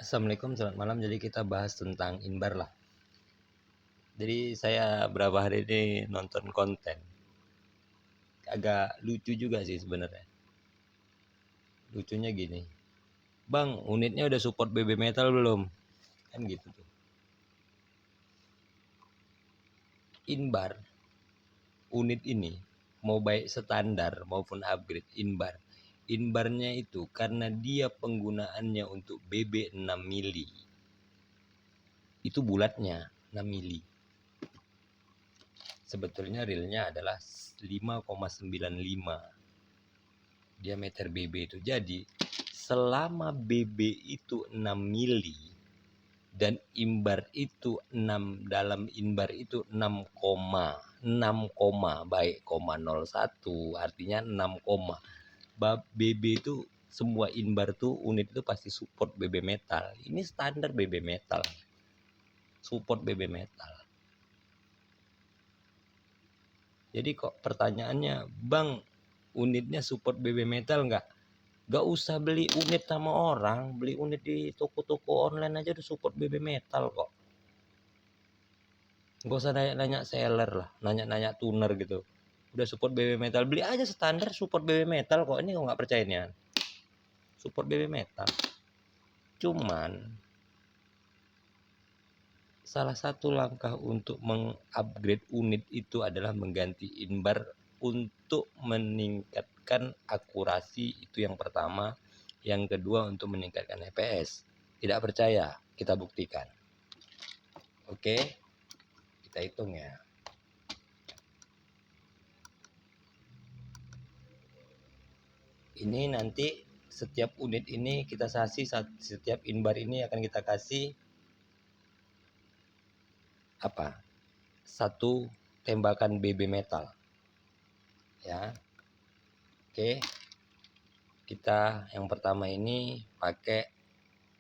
Assalamualaikum, selamat malam. Jadi kita bahas tentang Inbar lah. Jadi saya berapa hari ini nonton konten. Agak lucu juga sih sebenarnya. Lucunya gini. Bang, unitnya udah support BB metal belum? Kan gitu tuh. Inbar, unit ini mau baik standar maupun upgrade Inbar. Inbarnya itu karena dia penggunaannya untuk BB 6 mili. Itu bulatnya 6 mili. Sebetulnya realnya adalah 5,95 diameter BB itu. Jadi selama BB itu 6 mili dan imbar itu 6, dalam imbar itu 6, baik 01 artinya 6, BB itu semua imbar tuh unit itu pasti support BB metal. Ini standar BB metal. Support BB metal. Jadi kok pertanyaannya, Bang, unitnya support BB metal nggak? Nggak usah beli unit sama orang, beli unit di toko-toko online aja udah support BB metal kok. Nggak usah nanya-nanya seller lah, nanya-nanya tuner gitu. Udah support BB metal, beli aja standar support BB metal kok. Ini kok nggak percayanya? Support BB metal. Cuman salah satu langkah untuk mengupgrade unit itu adalah mengganti inbar untuk meningkatkan akurasi, itu yang pertama. Yang kedua untuk meningkatkan FPS. Tidak percaya, kita buktikan. Oke, kita hitung ya. Ini nanti setiap unit ini kita kasih, setiap inbar ini akan kita kasih apa? Satu tembakan BB metal. Ya. Oke. Kita yang pertama ini pakai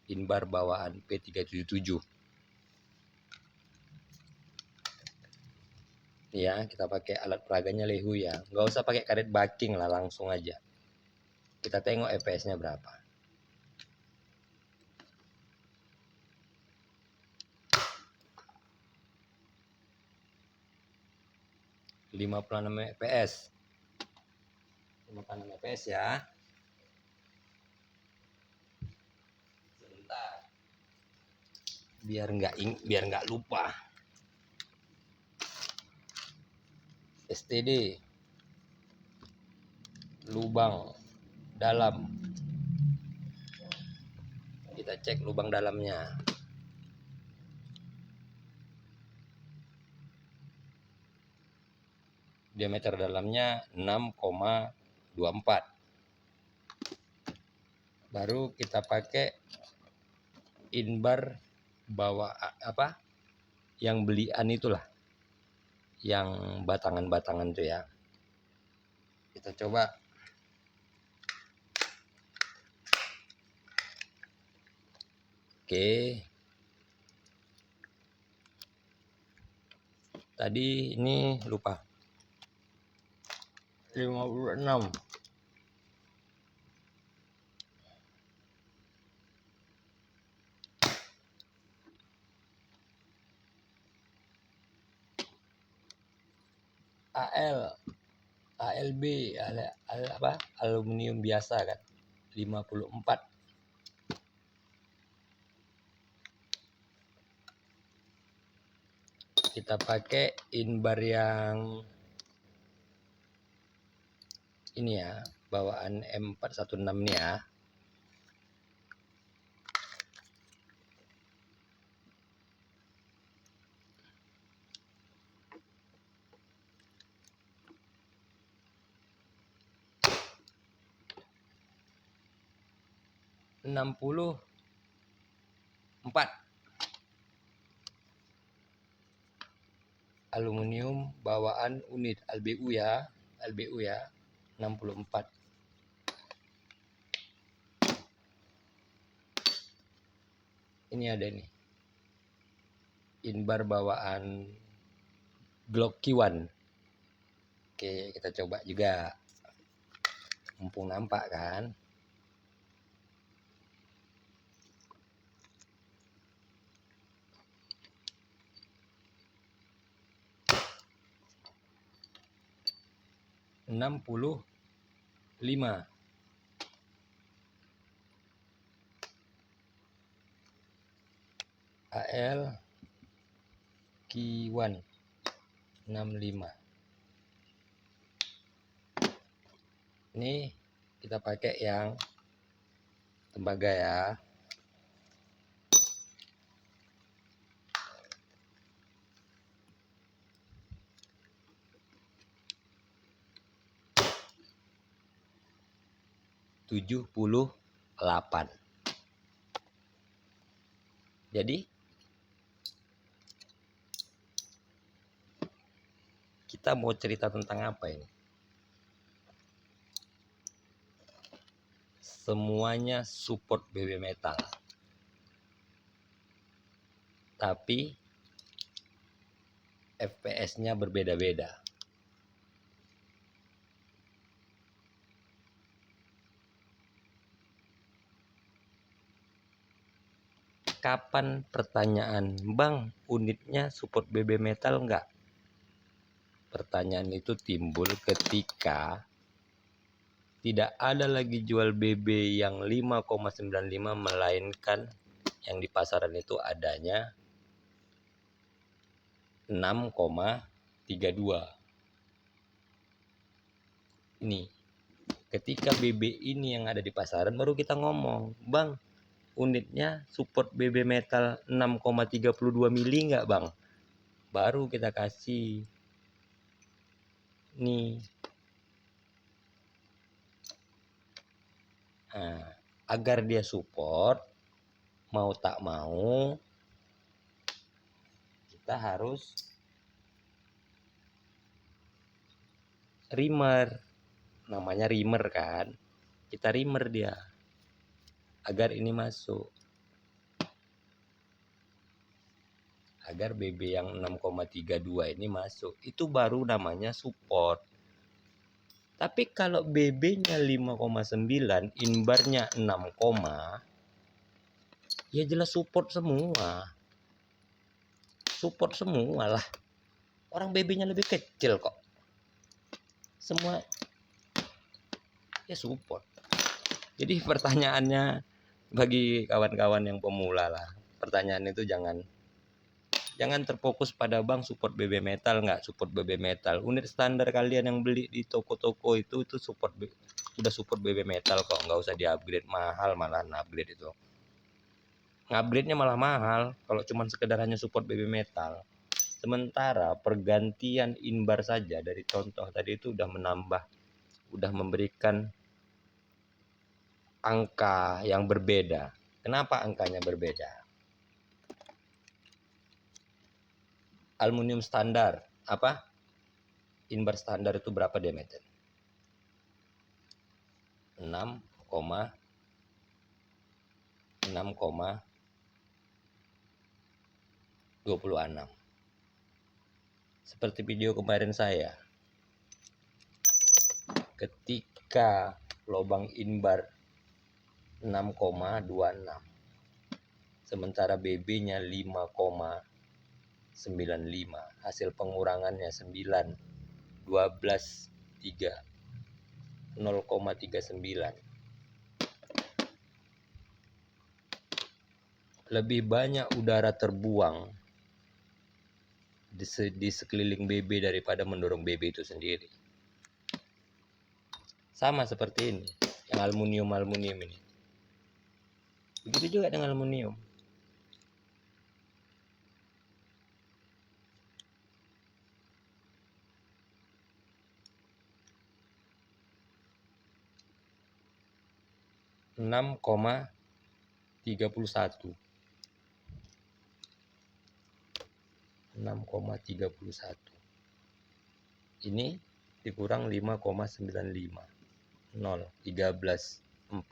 inbar bawaan P377. Ya, kita pakai alat peraganya Lehu ya. Nggak usah pakai karet backing lah, langsung aja. Kita tengok FPS-nya berapa. 56 fps. 56 fps ya. Sebentar. Biar nggak lupa. STD lubang dalam, kita cek lubang dalamnya. Diameter dalamnya 6,24. Baru kita pakai inbar bawa apa? Yang belian itulah. Yang batangan-batangan tuh ya. Kita coba. Oke. Tadi ini lupa. 56. ALB apa? Aluminium biasa kan. 54. Kita pakai inbar yang ini ya, bawaan M416 nih ya. ...64 aluminium bawaan unit LBU ya, 64. Ini ada nih inbar bawaan Glock Q1. Oke, kita coba juga, mumpung nampak kan. 65. AL Q1 65. Ini kita pakai yang tembaga ya. (78). Jadi kita mau cerita tentang apa ini? Semuanya support BB metal, tapi FPS-nya berbeda-beda. Kapan pertanyaan, Bang, unitnya support BB metal enggak? Pertanyaan itu timbul ketika tidak ada lagi jual BB yang 5,95, melainkan yang di pasaran itu adanya 6,32. Ini ketika BB ini yang ada di pasaran baru kita ngomong, Bang, unitnya support BB metal 6,32 mili enggak, Bang? Baru kita kasih nih. Nah, agar dia support, mau tak mau kita harus reamer. Namanya reamer kan, kita reamer dia agar ini masuk, agar BB yang 6,32 ini masuk. Itu baru namanya support. Tapi kalau BB-nya 5,9, inbarnya 6, ya jelas support semua. Support semua lah. Orang BB-nya lebih kecil kok. Semua ya support. Jadi pertanyaannya bagi kawan-kawan yang pemula lah, pertanyaan itu jangan terfokus pada, Bang, support BB metal nggak, support BB metal. Unit standar kalian yang beli di toko-toko itu support, udah support BB metal kok, nggak usah di-upgrade. Mahal malah upgrade itu. Upgrade-nya malah mahal kalau cuma sekedar hanya support BB metal. Sementara pergantian inbar saja dari contoh tadi itu udah memberikan angka yang berbeda. Kenapa angkanya berbeda? Aluminium standar, apa? Inbar standar itu berapa diameter? 6,26. Seperti video kemarin saya, ketika lubang inbar 6,26, sementara BB-nya 5,95, hasil pengurangannya 9, 12, 3, 0,39. Lebih banyak udara terbuang di sekeliling BB daripada mendorong BB itu sendiri. Sama seperti ini, yang aluminium ini. Begitu juga dengan aluminium. (6,31). Ini dikurang 5,95. 0, 13, 4,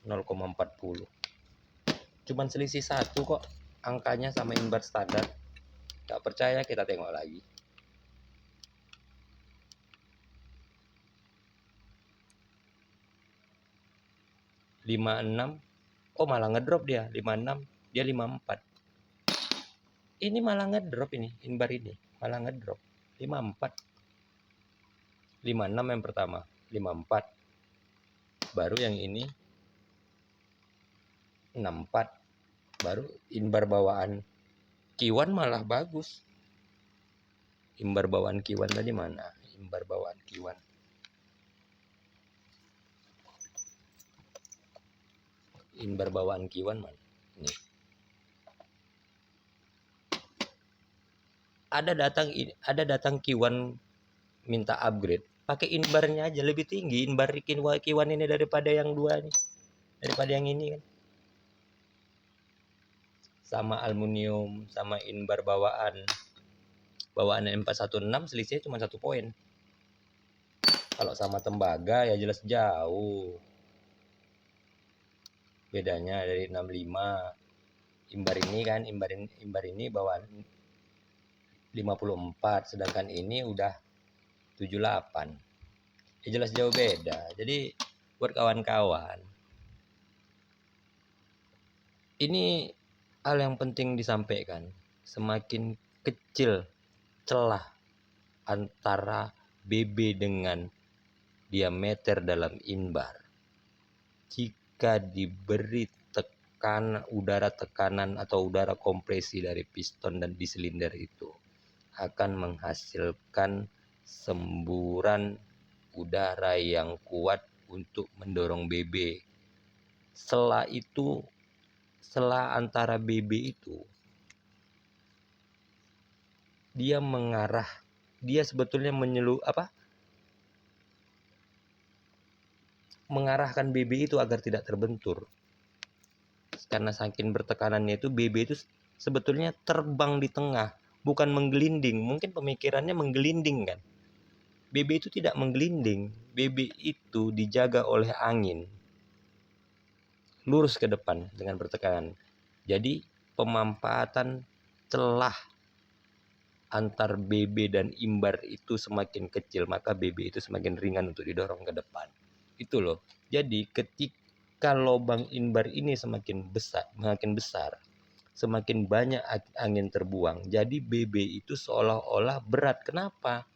0,40. Cuman selisih 1 kok angkanya sama inbar standar. Gak percaya kita tengok lagi. 56. Oh, malah ngedrop dia. 56, dia 54. Ini malah ngedrop, ini inbar ini malah ngedrop 54. 56 yang pertama, 54. Baru yang ini 64. Baru inbar bawaan Kiwan malah bagus. Imbar bawaan Kiwan tadi mana? Imbar bawaan Kiwan. Imbar bawaan Kiwan mana? Ini. Ada datang Kiwan minta upgrade, pakai inbarnya aja lebih tinggi inbar Kiwan ini daripada yang dua nih. Daripada yang ini kan. Sama aluminium, sama inbar bawaan M416 selisihnya cuma 1 poin. Kalau sama tembaga ya jelas jauh. Bedanya dari 65. Imbar ini kan, imbar ini bawaan 54, sedangkan ini udah 78. Ya jelas jauh beda. Jadi buat kawan-kawan, ini hal yang penting disampaikan. Semakin kecil celah antara BB dengan diameter dalam inbar, jika diberi udara tekanan atau udara kompresi dari piston dan di silinder itu akan menghasilkan semburan udara yang kuat untuk mendorong BB. Selah antara BB itu dia sebetulnya mengarahkan BB itu agar tidak terbentur. Karena saking bertekanannya itu, BB itu sebetulnya terbang di tengah, bukan menggelinding. Mungkin pemikirannya menggelinding kan. BB itu tidak menggelinding. BB itu dijaga oleh angin, lurus ke depan dengan bertekanan. Jadi pemanfaatan celah antar BB dan imbar itu semakin kecil, maka BB itu semakin ringan untuk didorong ke depan. Itu loh. Jadi ketika lubang inbar ini semakin besar, semakin banyak angin terbuang. Jadi BB itu seolah-olah berat. Kenapa?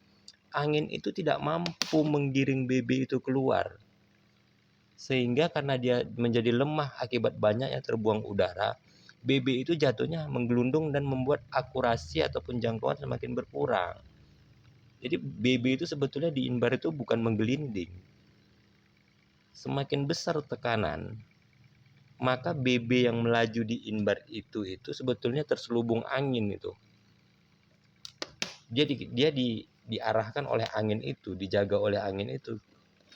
Angin itu tidak mampu menggiring BB itu keluar. Sehingga karena dia menjadi lemah akibat banyaknya terbuang udara, BB itu jatuhnya menggelundung dan membuat akurasi ataupun jangkauan semakin berkurang. Jadi BB itu sebetulnya di inbar itu bukan menggelinding. Semakin besar tekanan, maka BB yang melaju di inbar itu sebetulnya terselubung angin itu. Jadi dia diarahkan oleh angin itu, dijaga oleh angin itu,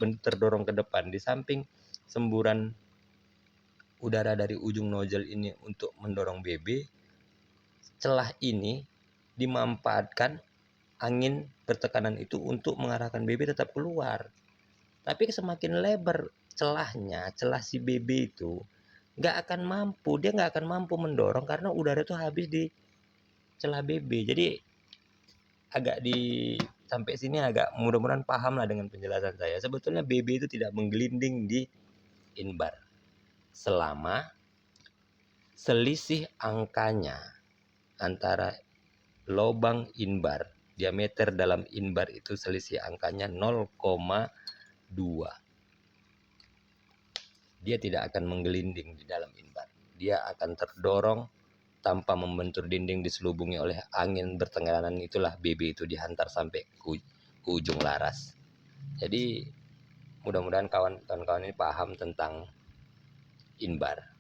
terdorong ke depan. Di samping semburan udara dari ujung nozzle ini untuk mendorong BB, celah ini dimanfaatkan angin bertekanan itu untuk mengarahkan BB tetap keluar. Tapi semakin lebar celah si BB itu dia nggak akan mampu mendorong karena udara itu habis di celah BB. Jadi sampai sini agak mudah-mudahan paham lah dengan penjelasan saya. Sebetulnya BB itu tidak menggelinding di inbar selama selisih angkanya antara lubang inbar, diameter dalam inbar itu selisih angkanya 0,2. Dia tidak akan menggelinding di dalam inbar. Dia akan terdorong tanpa membentur dinding, diselubungi oleh angin bertekanan. Itulah BB itu dihantar sampai ke ujung laras. Jadi mudah-mudahan kawan-kawan ini paham tentang inbar.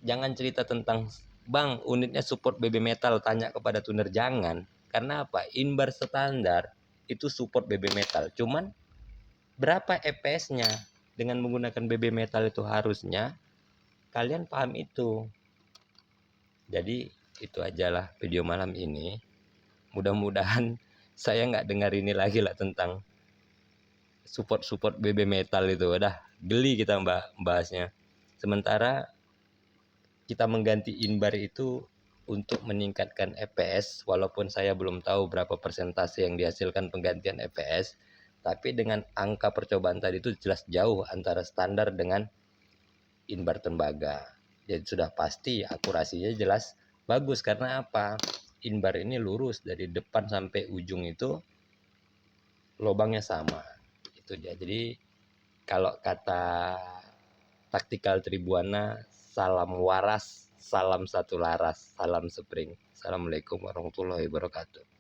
Jangan cerita tentang, "Bang, unitnya support BB metal," tanya kepada tuner. Jangan. Karena apa? Inbar standar itu support BB metal. Cuman berapa EPS-nya dengan menggunakan BB metal itu harusnya kalian paham itu. Jadi itu ajalah video malam ini. Mudah-mudahan saya nggak dengar ini lagi lah tentang support BB metal itu. Udah geli kita bahasnya. Sementara kita mengganti inbar itu untuk meningkatkan EPS, walaupun saya belum tahu berapa persentase yang dihasilkan penggantian EPS, tapi dengan angka percobaan tadi itu jelas jauh antara standar dengan inbar tembaga. Jadi sudah pasti akurasinya jelas bagus. Karena apa? Inbar ini lurus dari depan sampai ujung itu lubangnya sama. Itu dia. Jadi kalau kata taktikal Tribuana, salam waras, salam satu laras, salam spring. Assalamualaikum warahmatullahi wabarakatuh.